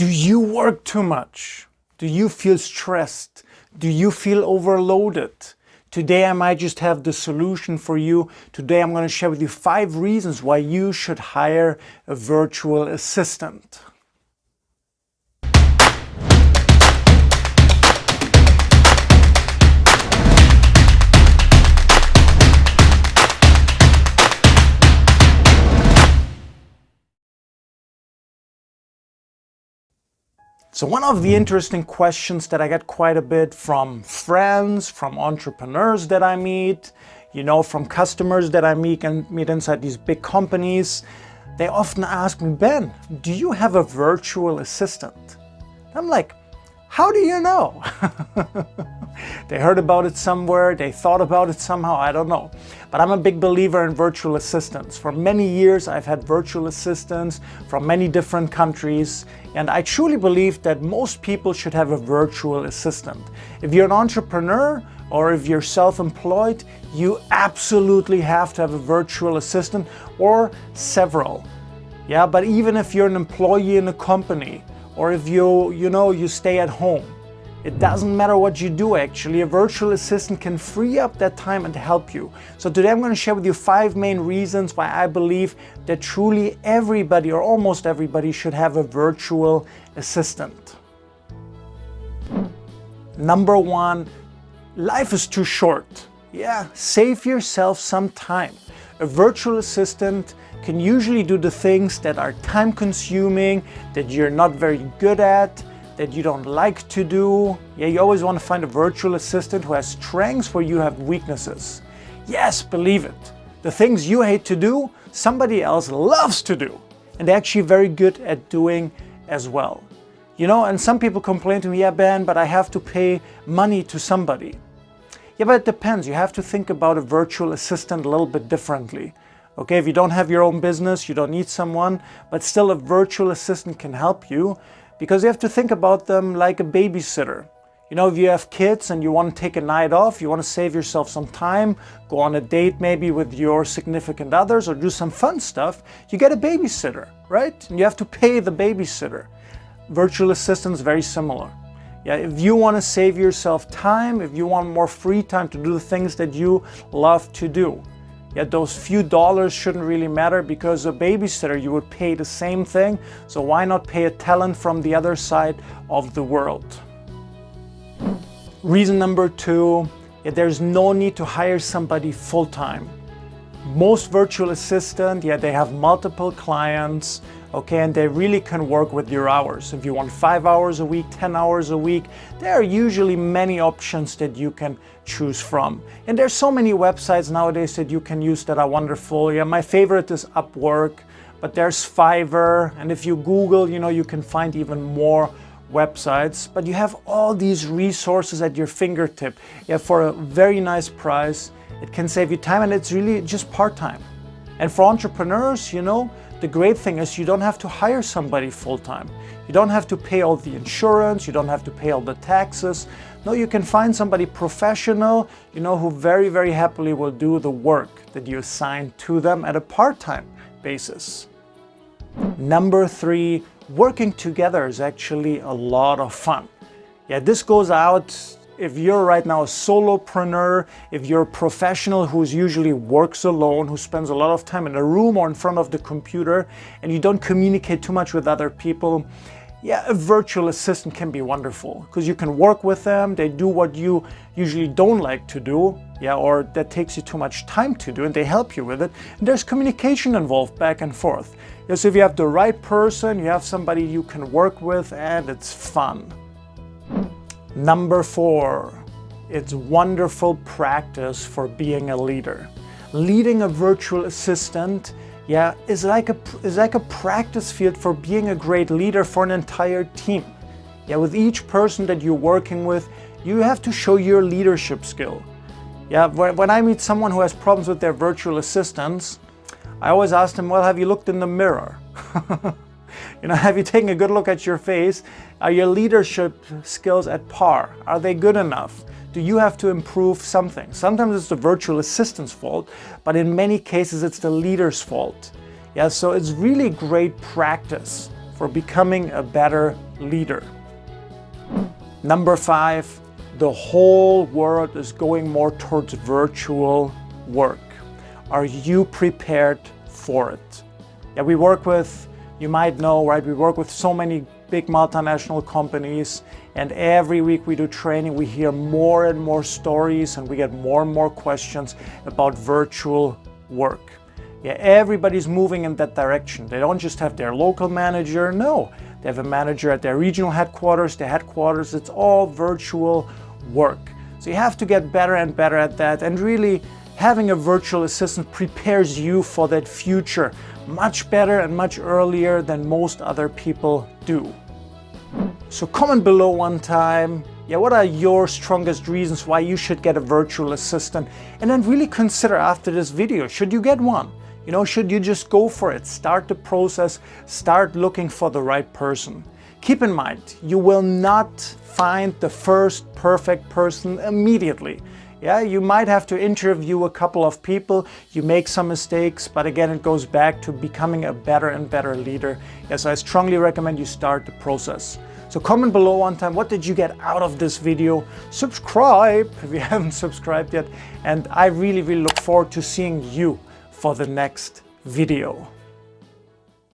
Do you work too much? Do you feel stressed? Do you feel overloaded? Today I might just have the solution for you. Today I'm going to share with you 5 reasons why you should hire a virtual assistant. So one of the interesting questions that I get quite a bit from friends, from entrepreneurs that I meet, from customers that I meet inside these big companies, they often ask me, Ben, do you have a virtual assistant? I'm like, how do you know? They heard about it somewhere, they thought about it somehow, I don't know. But I'm a big believer in virtual assistants. For many years I've had virtual assistants from many different countries, and I truly believe that most people should have a virtual assistant. If you're an entrepreneur or if you're self-employed, you absolutely have to have a virtual assistant or several. Yeah, but even if you're an employee in a company or if you stay at home, it doesn't matter what you do actually, a virtual assistant can free up that time and help you. So today I'm going to share with you 5 main reasons why I believe that truly everybody or almost everybody should have a virtual assistant. Number 1, life is too short. Yeah, save yourself some time. A virtual assistant can usually do the things that are time consuming, that you're not very good at, that you don't like to do. Yeah, you always want to find a virtual assistant who has strengths where you have weaknesses. Yes, believe it. The things you hate to do, somebody else loves to do. And they're actually very good at doing as well. And some people complain to me, yeah, Ben, but I have to pay money to somebody. Yeah, but it depends. You have to think about a virtual assistant a little bit differently. Okay, if you don't have your own business, you don't need someone, but still a virtual assistant can help you. Because you have to think about them like a babysitter. If you have kids and you want to take a night off, you want to save yourself some time, go on a date maybe with your significant others or do some fun stuff, you get a babysitter, right? And you have to pay the babysitter. Virtual assistants, very similar. Yeah, if you want to save yourself time, if you want more free time to do the things that you love to do, yeah, those few dollars shouldn't really matter because a babysitter, you would pay the same thing. So why not pay a talent from the other side of the world? Reason number 2, there's no need to hire somebody full-time. Most virtual assistants, they have multiple clients, okay, and they really can work with your hours. If you want 5 hours a week, 10 hours a week, there are usually many options that you can choose from. And there's so many websites nowadays that you can use that are wonderful. Yeah, my favorite is Upwork, but there's Fiverr, and if you Google, you can find even more websites. But you have all these resources at your fingertip, for a very nice price. It can save you time, and it's really just part-time. And for entrepreneurs, the great thing is you don't have to hire somebody full-time. You don't have to pay all the insurance, you don't have to pay all the taxes. No, you can find somebody professional, who very, very happily will do the work that you assign to them at a part-time basis. Number 3, working together is actually a lot of fun. Yeah, this goes out if you're right now a solopreneur, if you're a professional who usually works alone, who spends a lot of time in a room or in front of the computer, and you don't communicate too much with other people, yeah, a virtual assistant can be wonderful because you can work with them. They do what you usually don't like to do, or that takes you too much time to do, and they help you with it. And there's communication involved back and forth. So if you have the right person, you have somebody you can work with, and it's fun. Number 4, it's wonderful practice for being a leader. Leading a virtual assistant, is like a practice field for being a great leader for an entire team. With each person that you're working with, you have to show your leadership skill. When I meet someone who has problems with their virtual assistants, I always ask them, well, have you looked in the mirror? Have you taken a good look at your face? Are your leadership skills at par? Are they good enough? Do you have to improve something? Sometimes it's the virtual assistant's fault, but in many cases it's the leader's fault. So it's really great practice for becoming a better leader. Number 5, the whole world is going more towards virtual work. Are you prepared for it? Yeah, we work with, you might know, right? We work with so many big multinational companies, and every week we do training, we hear more and more stories and we get more and more questions about virtual work. Yeah, everybody's moving in that direction. They don't just have their local manager, no. They have a manager at their regional headquarters, their headquarters, it's all virtual work. So you have to get better and better at that, and really having a virtual assistant prepares you for that future much better and much earlier than most other people do. So comment below one time, yeah, what are your strongest reasons why you should get a virtual assistant? And then really consider after this video, should you get one? You know, should you just go for it? Start the process, start looking for the right person. Keep in mind, you will not find the first perfect person immediately. Yeah, you might have to interview a couple of people, you make some mistakes, but again, it goes back to becoming a better and better leader. Yes, I strongly recommend you start the process. So comment below one time, what did you get out of this video? Subscribe if you haven't subscribed yet. And I really, really look forward to seeing you for the next video.